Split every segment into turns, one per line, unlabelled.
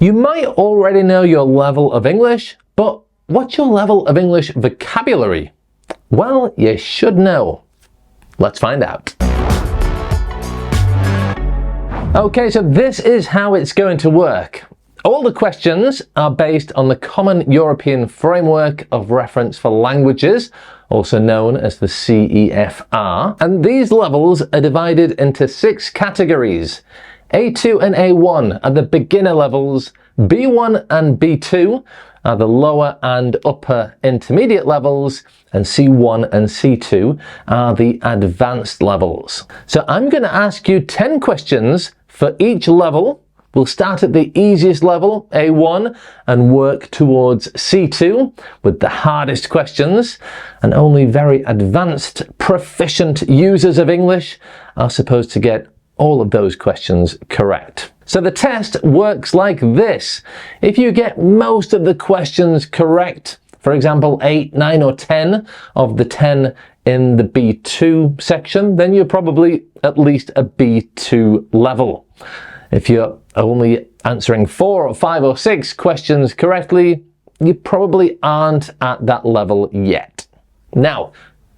You might already know your level of English, but what's your level of English vocabulary? Well, you should know. Let's find out. Okay, so this is how it's going to work. All the questions are based on the Common European Framework of Reference for Languages, also known as the CEFR, and these levels are divided into 6 categories. A2 and A1 are the beginner levels, B1 and B2 are the lower and upper intermediate levels, and C1 and C2 are the advanced levels. So I'm going to ask you 10 questions for each level. We'll start at the easiest level, A1, and work towards C2 with the hardest questions, and only very advanced, proficient users of English are supposed to get all of those questions correct. So the test works like this. If you get most of the questions correct, for example 8, 9 or 10 of the 10 in the B2 section, then you're probably at least a B2 level. If you're only answering 4 or 5 or 6 questions correctly, you probably aren't at that level yet. Now,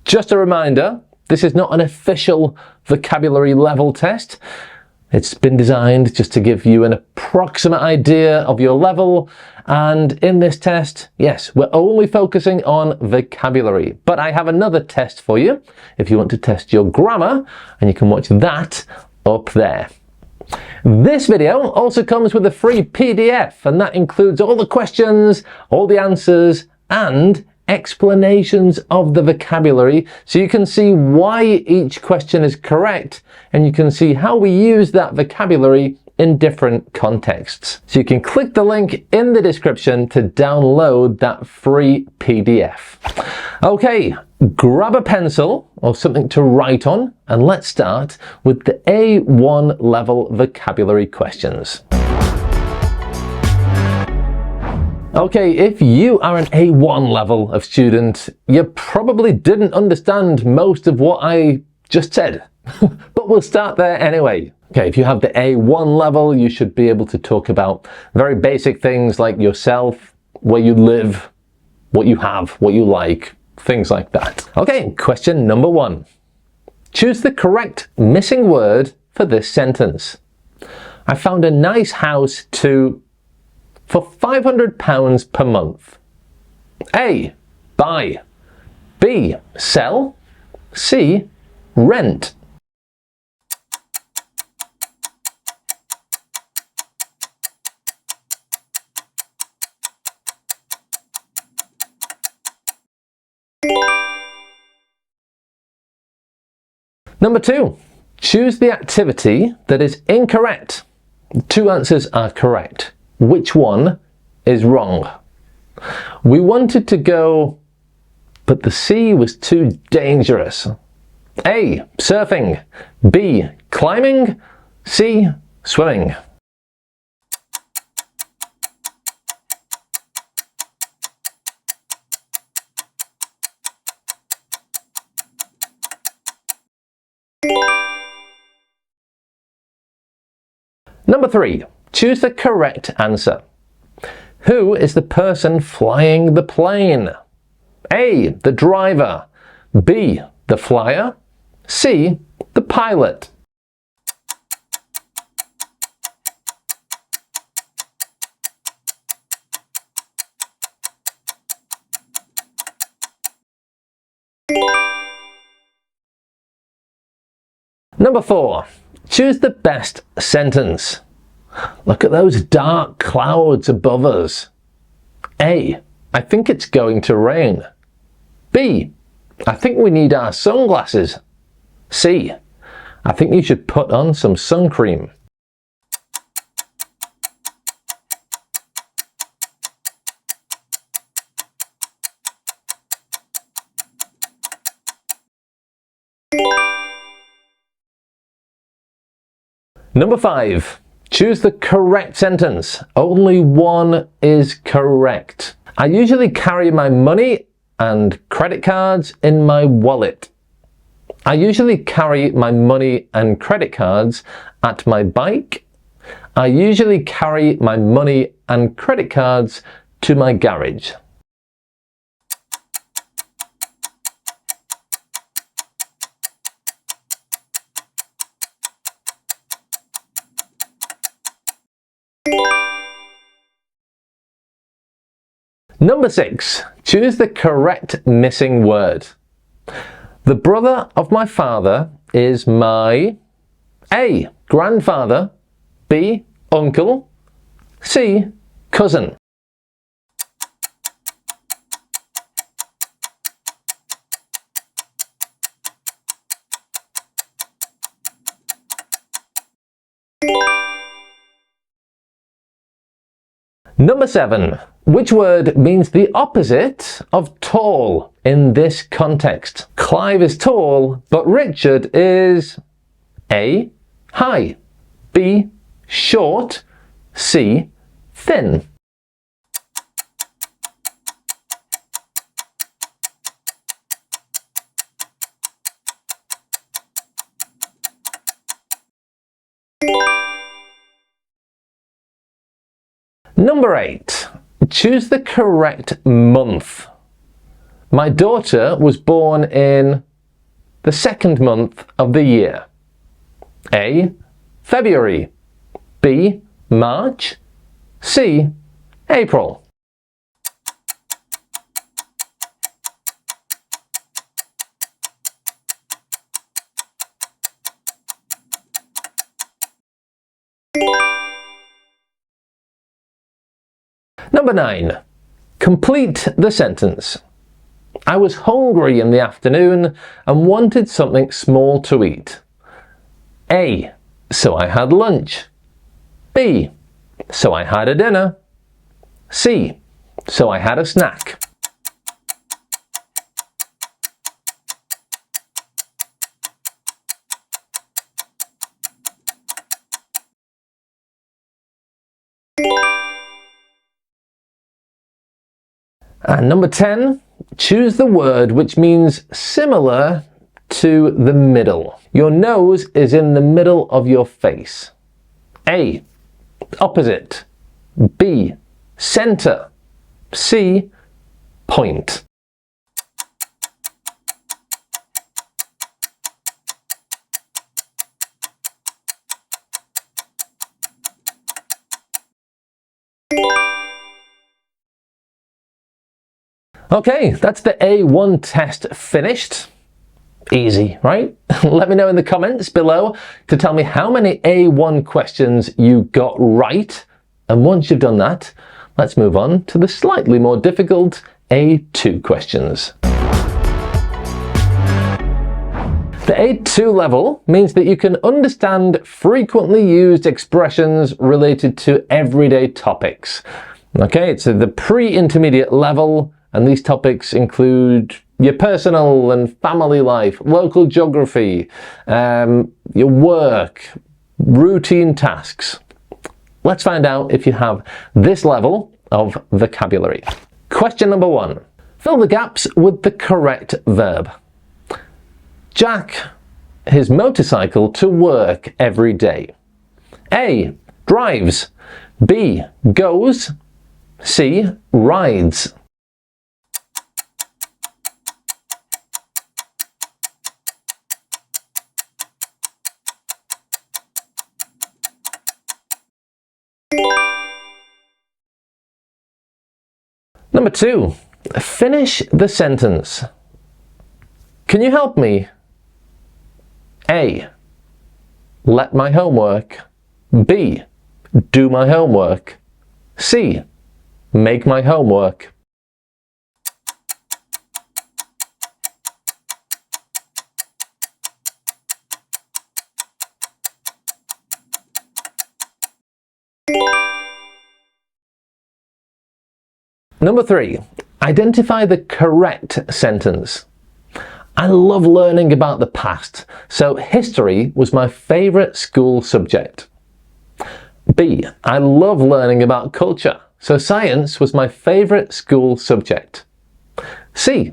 just a reminder, this is not an official vocabulary level test. It's been designed just to give you an approximate idea of your level, and in this test, yes, we're only focusing on vocabulary. But I have another test for you if you want to test your grammar, and you can watch that up there. This video also comes with a free PDF, and that includes all the questions, all the answers, and explanations of the vocabulary, so you can see why each question is correct, and you can see how we use that vocabulary in different contexts. So you can click the link in the description to download that free PDF. Okay, grab a pencil or something to write on, and let's start with the A1 level vocabulary questions. Okay, if you are an A1 level of student, you probably didn't understand most of what I just said, but we'll start there anyway. Okay, if you have the A1 level, you should be able to talk about very basic things like yourself, where you live, what you have, what you like, things like that. Okay, question number 1. Choose the correct missing word for this sentence. I found a nice house for £500 per month. A, buy. B, sell. C, rent. Number 2, choose the activity that is incorrect. 2 answers are correct. Which one is wrong? We wanted to go, but the sea was too dangerous. A, surfing. B, climbing. C, swimming. Number 3, choose the correct answer. Who is the person flying the plane? A, the driver. B, the flyer. C, the pilot. Number 4, choose the best sentence. Look at those dark clouds above us. A, I think it's going to rain. B, I think we need our sunglasses. C, I think you should put on some sun cream. Number 5, choose the correct sentence. Only one is correct. I usually carry my money and credit cards in my wallet. I usually carry my money and credit cards at my bike. I usually carry my money and credit cards to my garage. Number 6. Choose the correct missing word. The brother of my father is my A. Grandfather, B. Uncle, C. Cousin. Number 7. Which word means the opposite of tall in this context? Clive is tall, but Richard is A. High, B. Short, C. Thin. Number 8. Choose the correct month. My daughter was born in the second month of the year. A. February, B. March, C. April. Number 9. Complete the sentence. I was hungry in the afternoon and wanted something small to eat. A. So I had lunch. B. So I had a dinner. C. So I had a snack. And number 10, choose the word which means similar to the middle. Your nose is in the middle of your face. A. Opposite. B. Center. C. Point. Okay, that's the A1 test finished. Easy, right? Let me know in the comments below to tell me how many A1 questions you got right. And once you've done that, let's move on to the slightly more difficult A2 questions. The A2 level means that you can understand frequently used expressions related to everyday topics. Okay, it's the pre-intermediate level, and these topics include your personal and family life, local geography, your work, routine tasks. Let's find out if you have this level of vocabulary. Question number 1. Fill the gaps with the correct verb. Jack his motorcycle to work every day. A. Drives. B. Goes. C. Rides. Number 2. Finish the sentence. Can you help me? A. Let my homework. B. Do my homework. C. Make my homework. Number 3. Identify the correct sentence. I love learning about the past, so history was my favourite school subject. B. I love learning about culture, so science was my favourite school subject. C.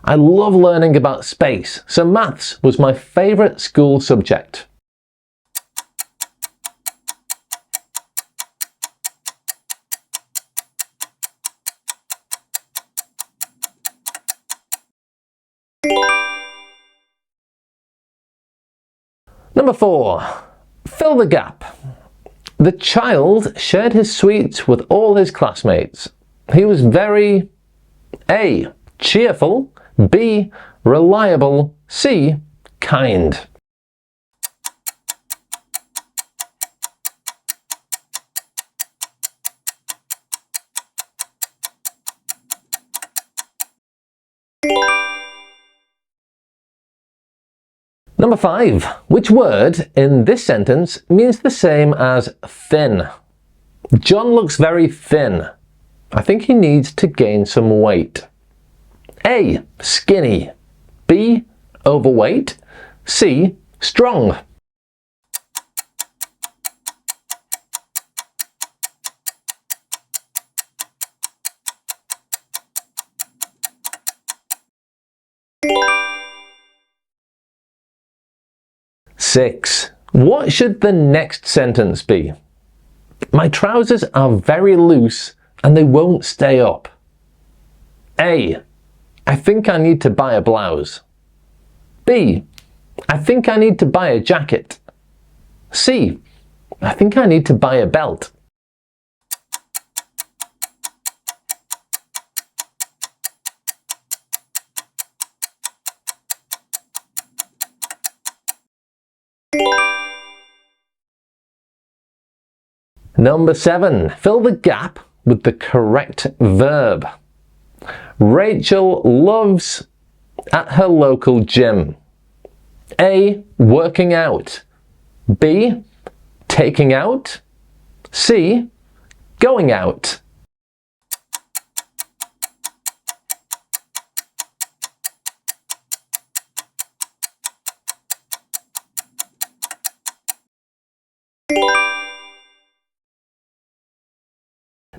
I love learning about space, so maths was my favourite school subject. Number 4. Fill the gap. The child shared his sweets with all his classmates. He was very A. cheerful, B. reliable, C. kind. Number 5. Which word in this sentence means the same as thin? John looks very thin. I think he needs to gain some weight. A. skinny, B. overweight, C. strong. Six. What should the next sentence be? My trousers are very loose and they won't stay up. A. I think I need to buy a blouse. B. I think I need to buy a jacket. C. I think I need to buy a belt. Number 7. Fill the gap with the correct verb. Rachel loves at her local gym. A. working out. B. taking out. C. going out.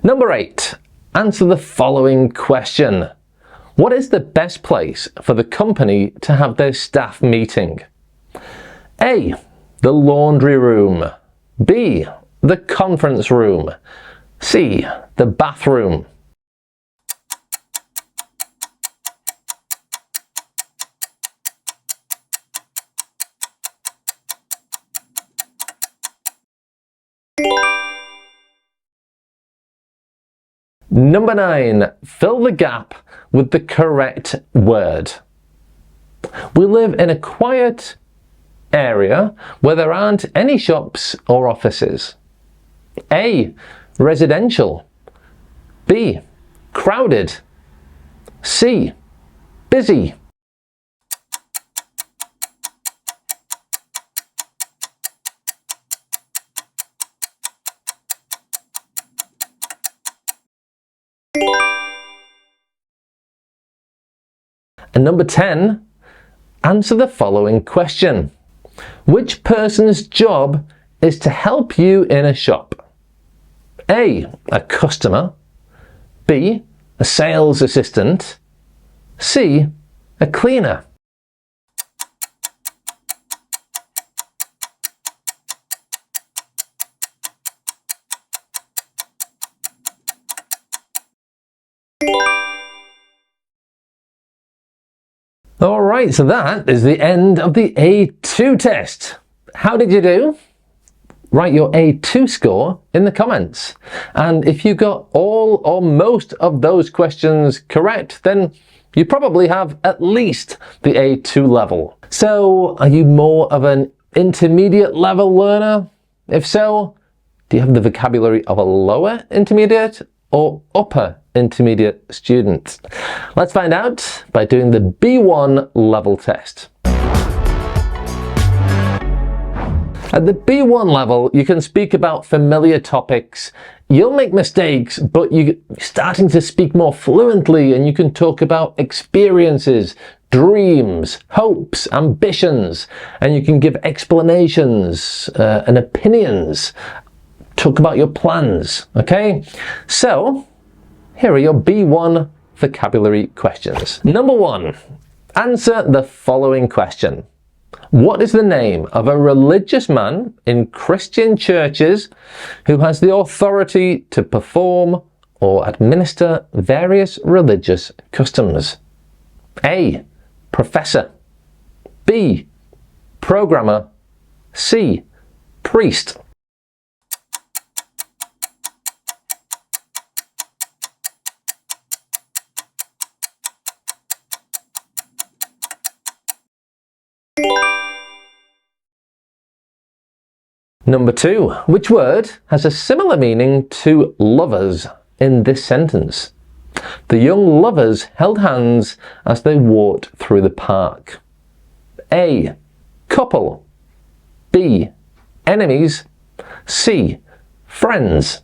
Number 8. Answer the following question. What is the best place for the company to have their staff meeting? A. The laundry room. B. The conference room. C. The bathroom. Number 9. Fill the gap with the correct word. We live in a quiet area where there aren't any shops or offices. A. residential. B. crowded. C. busy. And number 10, answer the following question. Which person's job is to help you in a shop? A. a customer. B. a sales assistant. C. a cleaner. Alright, so that is the end of the A2 test. How did you do? Write your A2 score in the comments. And if you got all or most of those questions correct, then you probably have at least the A2 level. So, are you more of an intermediate level learner? If so, do you have the vocabulary of a lower intermediate or upper intermediate student? Let's find out by doing the B1 level test. At the B1 level, you can speak about familiar topics. You'll make mistakes, but you're starting to speak more fluently and you can talk about experiences, dreams, hopes, ambitions, and you can give explanations and opinions. Talk about your plans, okay? So, here are your B1 vocabulary questions. Number 1, answer the following question. What is the name of a religious man in Christian churches who has the authority to perform or administer various religious customs? A. Professor. B. Programmer. C. Priest. Number 2. Which word has a similar meaning to lovers in this sentence? The young lovers held hands as they walked through the park. A. Couple. B. Enemies. C. Friends.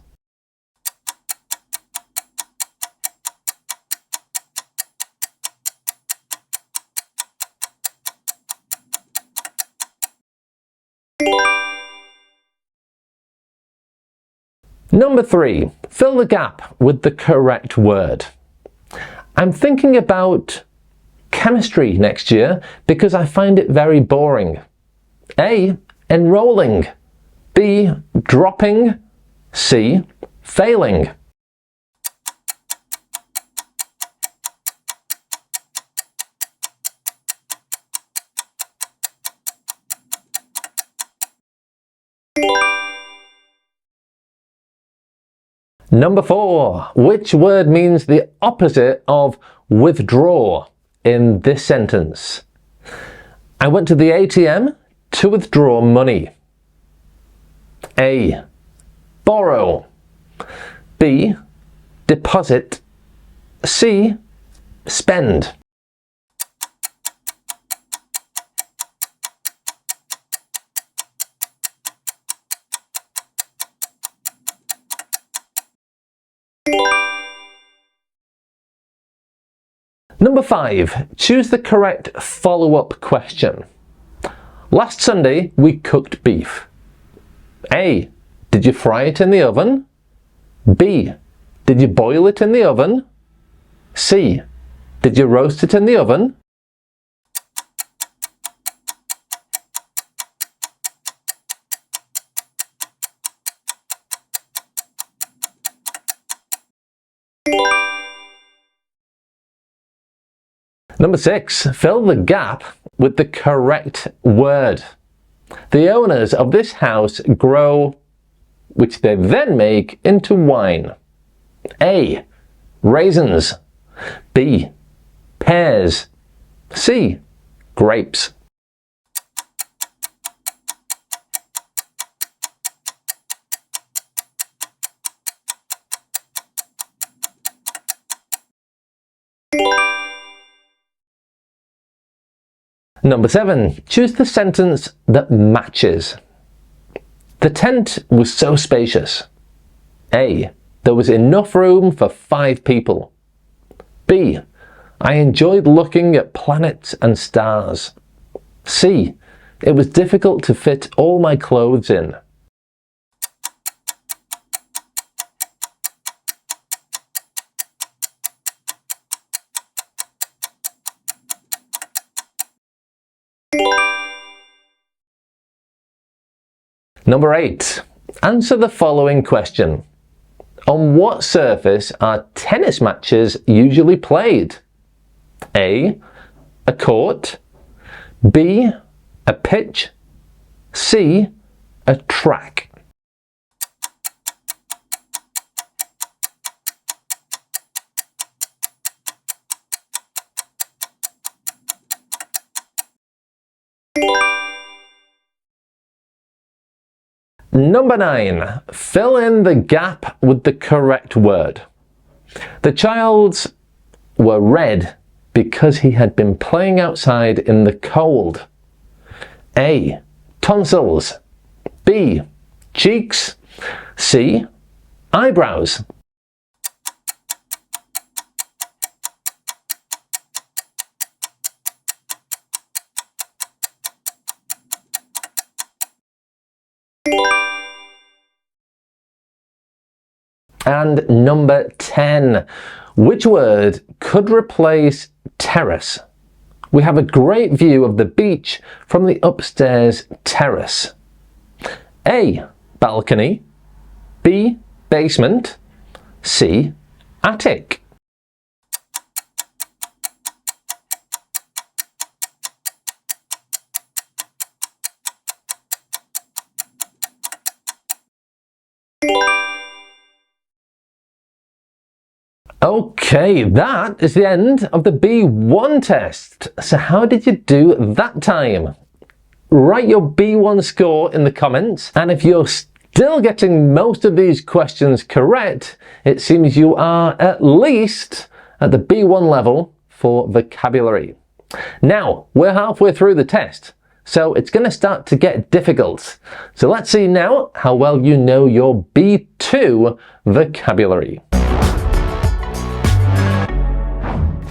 Number 3. Fill the gap with the correct word. I'm thinking about chemistry next year because I find it very boring. A. Enrolling. B. Dropping. C. Failing. Number 4. Which word means the opposite of withdraw in this sentence? I went to the ATM to withdraw money. A. Borrow. B. Deposit. C. Spend. Number 5. Choose the correct follow-up question. Last Sunday we cooked beef. A. Did you fry it in the oven? B. Did you boil it in the oven? C. Did you roast it in the oven? Number 6. Fill the gap with the correct word. The owners of this house grow, which they then make into wine. A. Raisins. B. Pears. C. Grapes. Number 7. Choose the sentence that matches. The tent was so spacious. A. There was enough room for 5 people. B. I enjoyed looking at planets and stars. C. It was difficult to fit all my clothes in. Number 8. Answer the following question. On what surface are tennis matches usually played? A. A court. B. A pitch. C. A track. Number 9. Fill in the gap with the correct word. The child's were red because he had been playing outside in the cold. A. Tonsils. B. Cheeks. C. Eyebrows. And number 10. Which word could replace terrace? We have a great view of the beach from the upstairs terrace. A. Balcony. B. Basement. C. Attic. Okay, that is the end of the B1 test. So how did you do that time? Write your B1 score in the comments, and if you're still getting most of these questions correct, it seems you are at least at the B1 level for vocabulary. Now, we're halfway through the test, so it's going to start to get difficult. So let's see now how well you know your B2 vocabulary.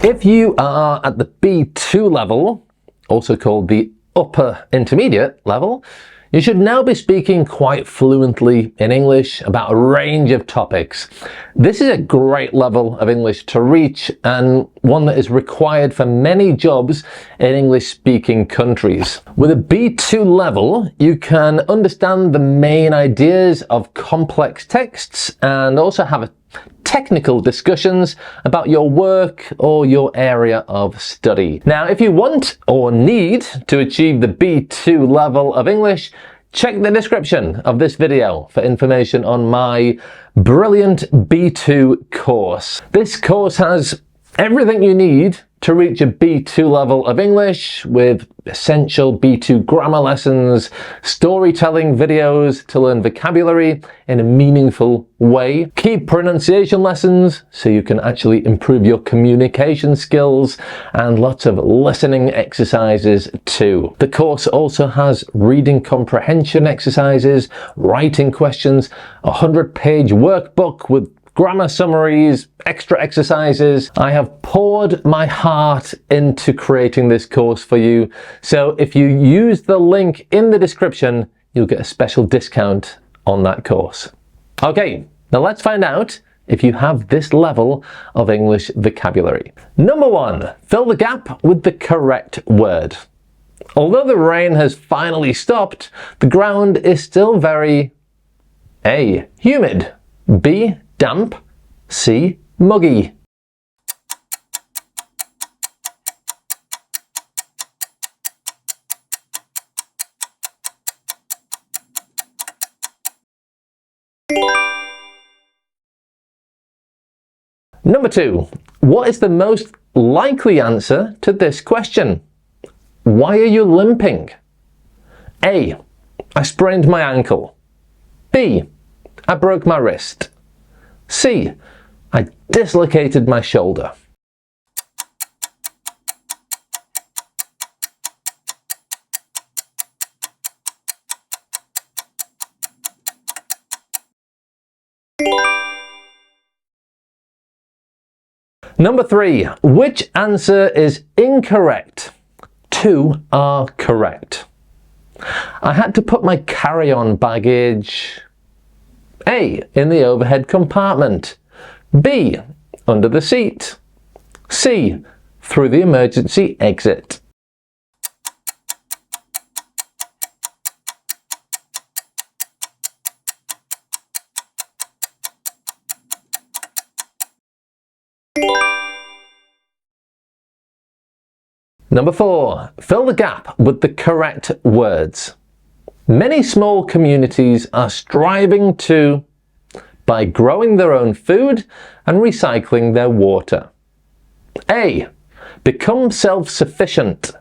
If you are at the B2 level, also called the upper intermediate level, you should now be speaking quite fluently in English about a range of topics. This is a great level of English to reach, and one that is required for many jobs in English-speaking countries. With a B2 level, you can understand the main ideas of complex texts and also have technical discussions about your work or your area of study. Now, if you want or need to achieve the B2 level of English, check the description of this video for information on my brilliant B2 course. This course has everything you need to reach a B2 level of English, with essential B2 grammar lessons, storytelling videos to learn vocabulary in a meaningful way, key pronunciation lessons so you can actually improve your communication skills, and lots of listening exercises too. The course also has reading comprehension exercises, writing questions, a 100-page workbook with grammar summaries, extra exercises. I have poured my heart into creating this course for you, so if you use the link in the description, you'll get a special discount on that course. Okay, now let's find out if you have this level of English vocabulary. Number 1, fill the gap with the correct word. Although the rain has finally stopped, the ground is still very A. Humid, B. Damp, C. Muggy. Number 2, what is the most likely answer to this question? Why are you limping? A. I sprained my ankle. B. I broke my wrist. C. I dislocated my shoulder. Number 3, which answer is incorrect? 2 are correct. I had to put my carry-on baggage A. in the overhead compartment, B. under the seat, C. through the emergency exit. Number 4, fill the gap with the correct words. Many small communities are striving to by growing their own food and recycling their water. A. Become self-sufficient.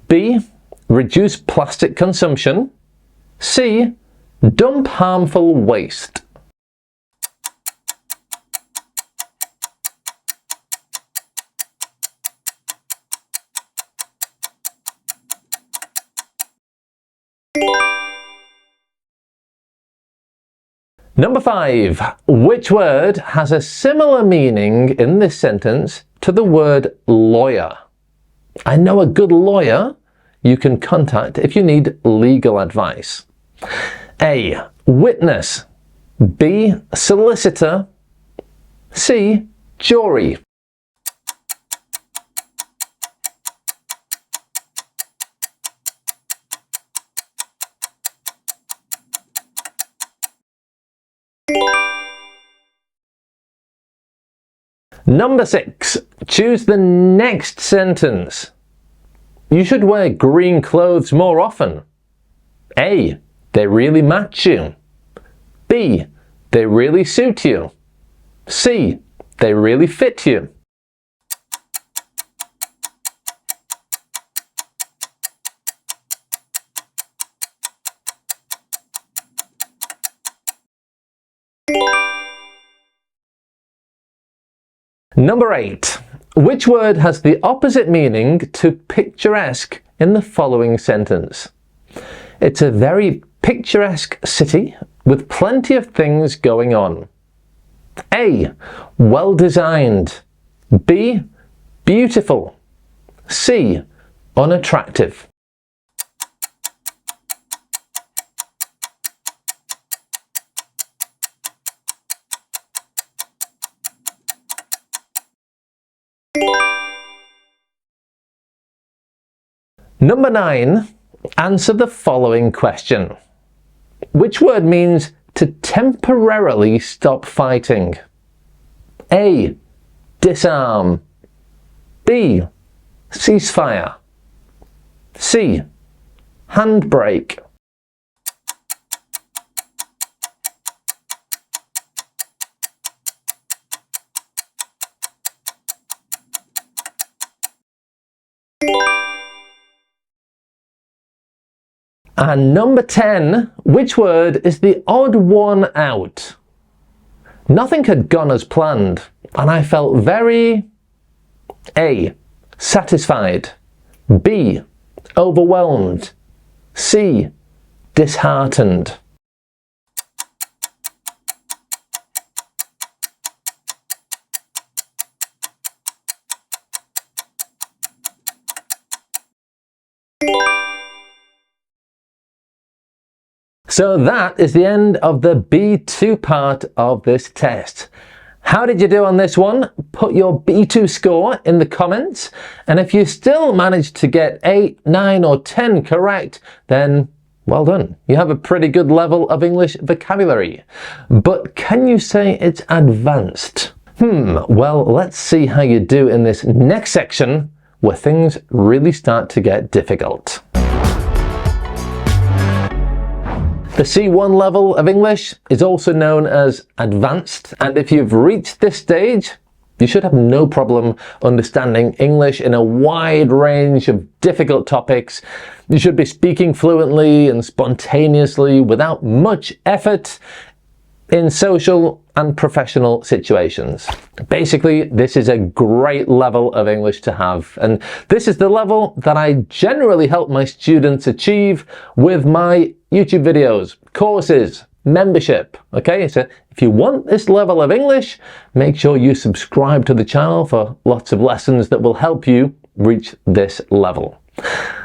B. Reduce plastic consumption. C. Dump harmful waste. Number 5, which word has a similar meaning in this sentence to the word lawyer? I know a good lawyer you can contact if you need legal advice. A. Witness. B. Solicitor. C. Jury. Number 6, choose the next sentence. You should wear green clothes more often. A. They really match you. B. They really suit you. C. They really fit you. Number 8. Which word has the opposite meaning to picturesque in the following sentence? It's a very picturesque city with plenty of things going on. A. Well designed. B. Beautiful. C. Unattractive. Number 9. Answer the following question. Which word means to temporarily stop fighting? A. Disarm. B. Ceasefire. C. Handbrake. And number 10, which word is the odd one out? Nothing had gone as planned, and I felt very A. Satisfied. B. Overwhelmed. C. Disheartened. So that is the end of the B2 part of this test. How did you do on this one? Put your B2 score in the comments, and if you still managed to get 8, 9 or 10 correct, then well done. You have a pretty good level of English vocabulary. But can you say it's advanced? Well, let's see how you do in this next section where things really start to get difficult. The C1 level of English is also known as advanced, and if you've reached this stage, you should have no problem understanding English in a wide range of difficult topics. You should be speaking fluently and spontaneously without much effort in social and professional situations. Basically, this is a great level of English to have, and this is the level that I generally help my students achieve with my YouTube videos, courses, membership. Okay, so if you want this level of English, make sure you subscribe to the channel for lots of lessons that will help you reach this level.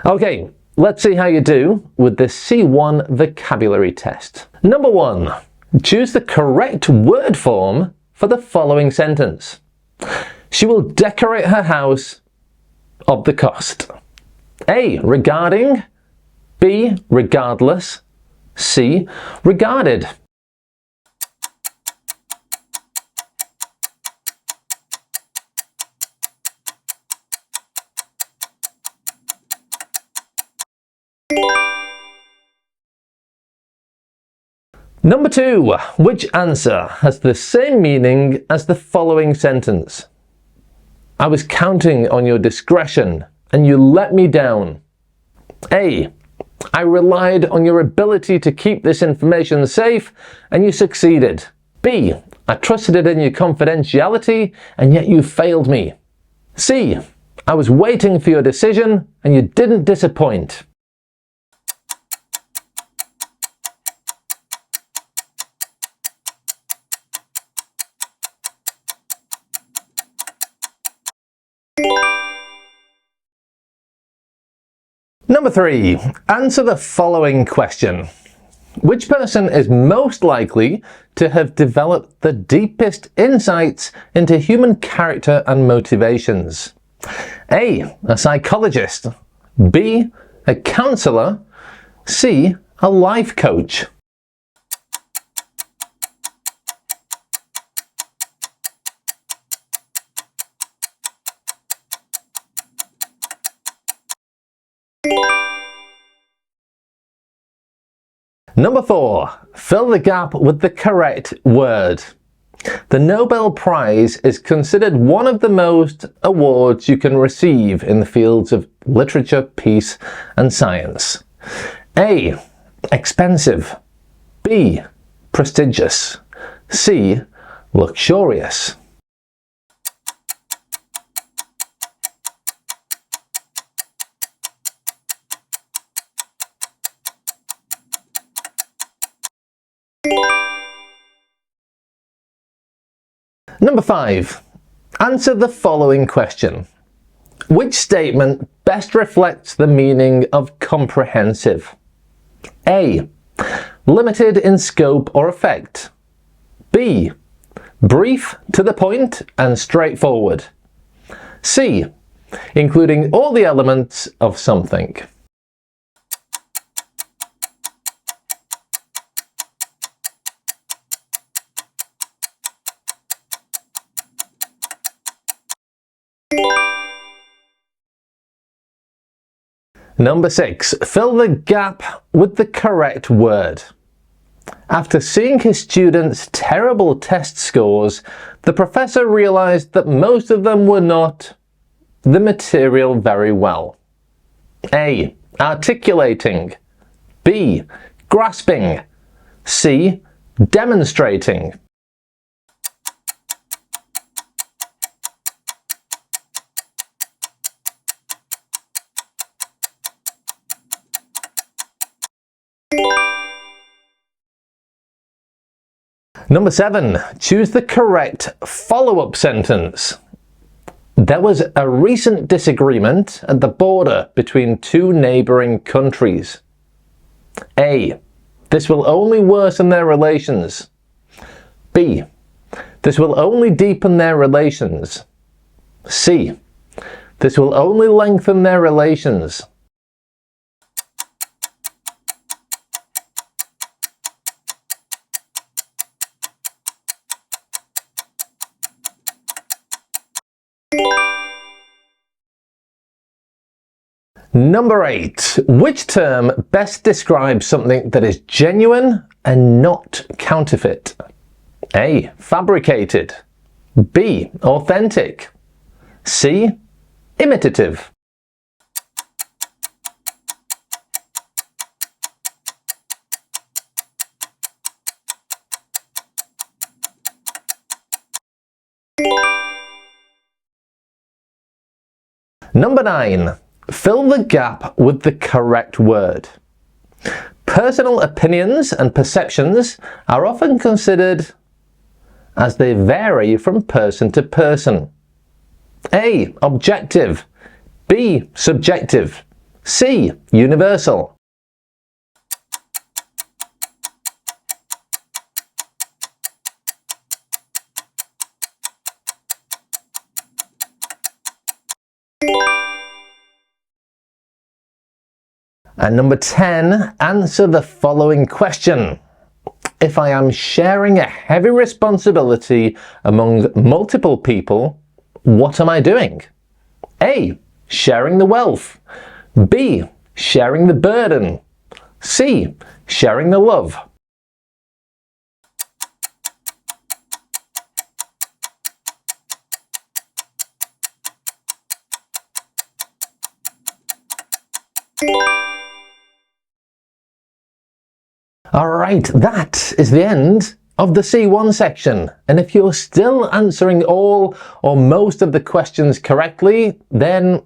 Okay, let's see how you do with the C1 vocabulary test. Number 1. Choose the correct word form for the following sentence. She will decorate her house of the cost. A. Regarding. B. Regardless. C. Regarded. Number 2. Which answer has the same meaning as the following sentence? I was counting on your discretion and you let me down. A. I relied on your ability to keep this information safe and you succeeded. B. I trusted in your confidentiality and yet you failed me. C. I was waiting for your decision and you didn't disappoint. Number 3. Answer the following question. Which person is most likely to have developed the deepest insights into human character and motivations? A. A psychologist. B. A counselor. C. A life coach. Number 4. Fill the gap with the correct word. The Nobel Prize is considered one of the most awards you can receive in the fields of literature, peace, and science. A. Expensive. B. Prestigious. C. Luxurious. Number 5. Answer the following question. Which statement best reflects the meaning of comprehensive? A. Limited in scope or effect. B. Brief, to the point, and straightforward. C. Including all the elements of something. Number 6. Fill the gap with the correct word. After seeing his students' terrible test scores, the professor realized that most of them were not the material very well. A. Articulating. B. Grasping. C. Demonstrating. Number 7. Choose the correct follow-up sentence. There was a recent disagreement at the border between two neighbouring countries. A. This will only worsen their relations. B. This will only deepen their relations. C. This will only lengthen their relations. Number 8. Which term best describes something that is genuine and not counterfeit? A. Fabricated. B. Authentic. C. Imitative. Number 9. Fill the gap with the correct word. Personal opinions and perceptions are often considered as they vary from person to person. A. Objective. B. Subjective. C. Universal. And number 10, answer the following question. If I am sharing a heavy responsibility among multiple people, what am I doing? A. Sharing the wealth. B. Sharing the burden. C. Sharing the love. Alright, that is the end of the C1 section. And if you're still answering all or most of the questions correctly, then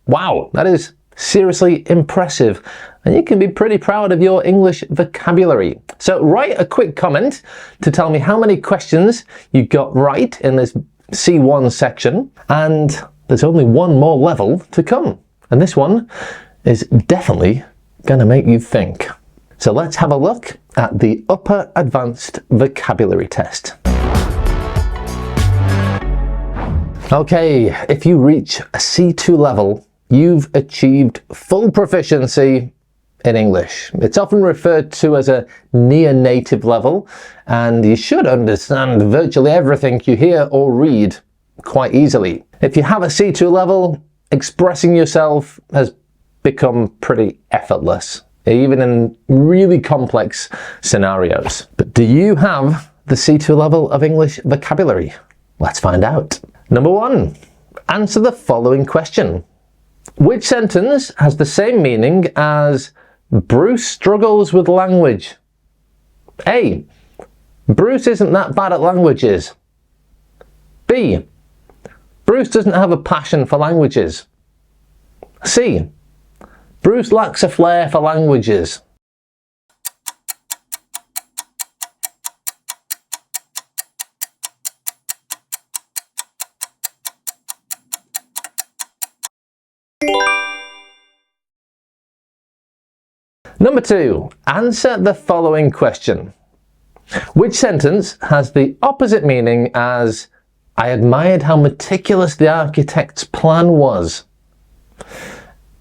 wow, that is seriously impressive. And you can be pretty proud of your English vocabulary. So write a quick comment to tell me how many questions you got right in this C1 section. And there's only one more level to come. And this one is definitely going to make you think. So let's have a look at the Upper Advanced Vocabulary Test. Okay, if you reach a C2 level, you've achieved full proficiency in English. It's often referred to as a near-native level, and you should understand virtually everything you hear or read quite easily. If you have a C2 level, expressing yourself has become pretty effortless, even in really complex scenarios. But do you have the C2 level of English vocabulary? Let's find out. Number 1. Answer the following question. Which sentence has the same meaning as Bruce struggles with language? A. Bruce isn't that bad at languages. B. Bruce doesn't have a passion for languages. C. Bruce lacks a flair for languages. Number 2. Answer the following question. Which sentence has the opposite meaning as I admired how meticulous the architect's plan was?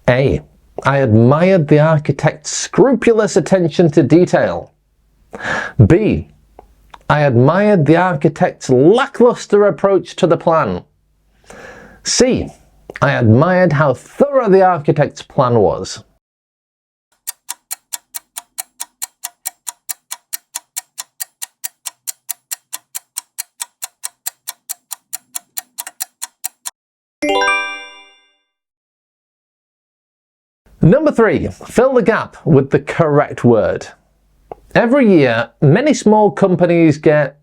A. I admired the architect's scrupulous attention to detail. B. I admired the architect's lackluster approach to the plan. C. I admired how thorough the architect's plan was. Number 3. Fill the gap with the correct word. Every year, many small companies get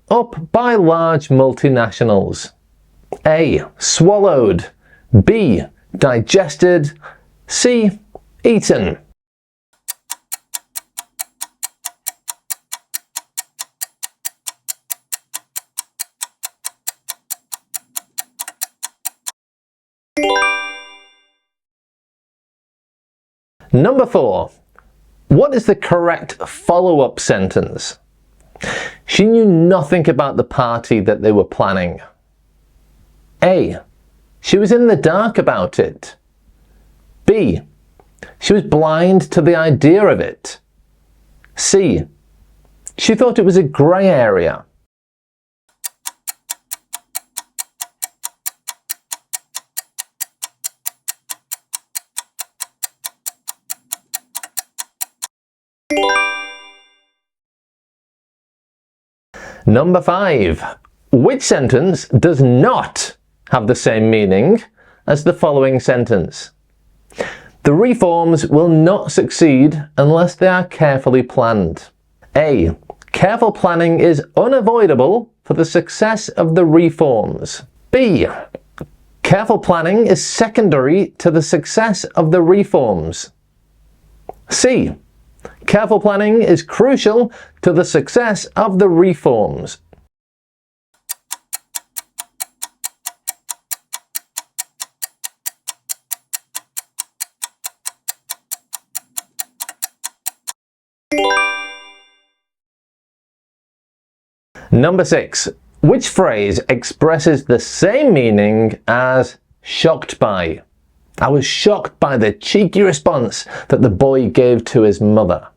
up by large multinationals. A. Swallowed. B. Digested. C. Eaten. Number 4. What is the correct follow-up sentence? She knew nothing about the party that they were planning. A. She was in the dark about it. B. She was blind to the idea of it. C. She thought it was a grey area. Number 5. Which sentence does not have the same meaning as the following sentence? The reforms will not succeed unless they are carefully planned. A. Careful planning is unavoidable for the success of the reforms. B. Careful planning is secondary to the success of the reforms. C. Careful planning is crucial to the success of the reforms. Number 6. Which phrase expresses the same meaning as shocked by? I was shocked by the cheeky response that the boy gave to his mother.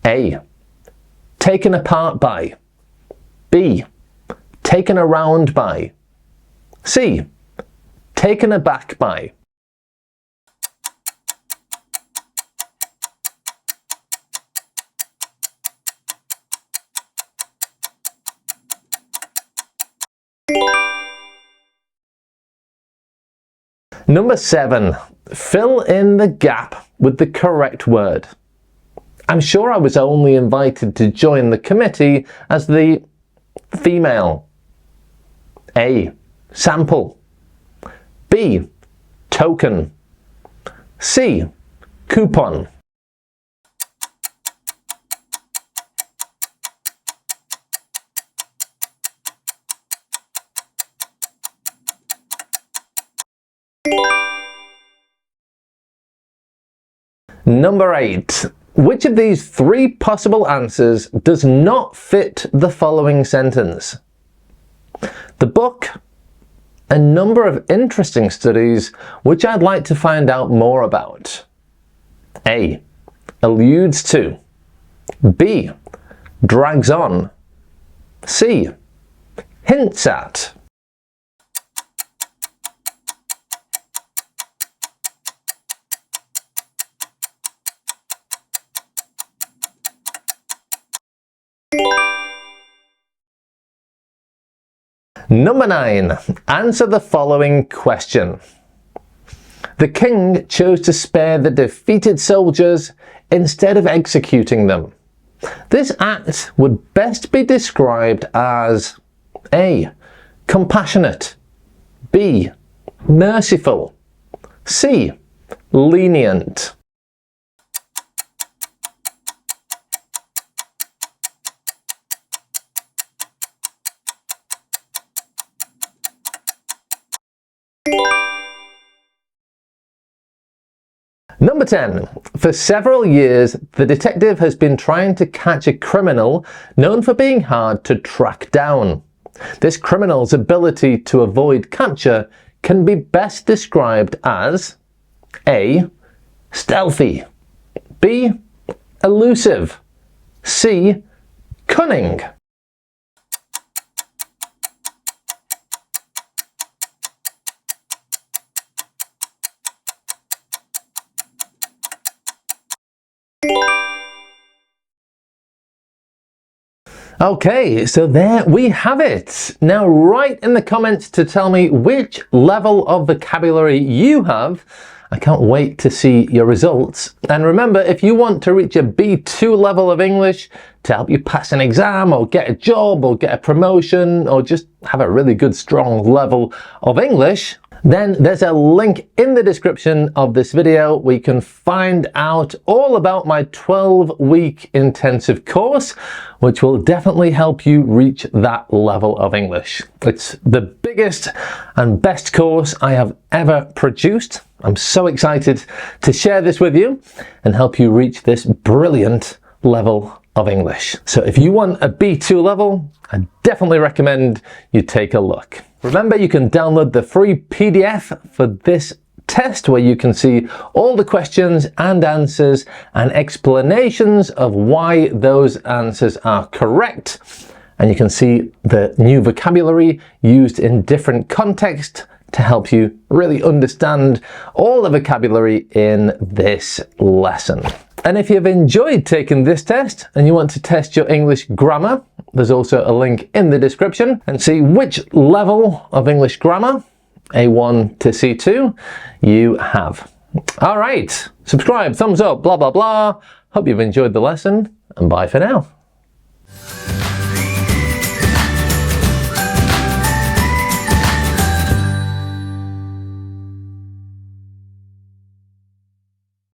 A. Taken apart by. B. Taken around by. C. Taken aback by. Number 7. Fill in the gap with the correct word. I'm sure I was only invited to join the committee as the female. A. Sample. B. Token. C. Coupon. Number 8. Which of these 3 possible answers does not fit the following sentence? The book, a number of interesting studies which I'd like to find out more about. A. Alludes to. B. Drags on. C. Hints at. Number 9. Answer the following question. The king chose to spare the defeated soldiers instead of executing them. This act would best be described as A. Compassionate, B. Merciful, C. Lenient. Number 10. For several years, the detective has been trying to catch a criminal known for being hard to track down. This criminal's ability to avoid capture can be best described as A. Stealthy, B. Elusive, C. Cunning. Okay, so there we have it. Now write in the comments to tell me which level of vocabulary you have. I can't wait to see your results. And remember, if you want to reach a B2 level of English to help you pass an exam or get a job or get a promotion or just have a really good strong level of English, then there's a link in the description of this video where you can find out all about my 12-week intensive course, which will definitely help you reach that level of English. It's the biggest and best course I have ever produced. I'm so excited to share this with you and help you reach this brilliant level of English. So if you want a B2 level, I definitely recommend you take a look. Remember, you can download the free PDF for this test where you can see all the questions and answers and explanations of why those answers are correct. And you can see the new vocabulary used in different contexts to help you really understand all the vocabulary in this lesson. And if you've enjoyed taking this test and you want to test your English grammar, there's also a link in the description and see which level of English grammar, A1 to C2, you have. All right, subscribe, thumbs up, blah, blah, blah. Hope you've enjoyed the lesson and bye for now.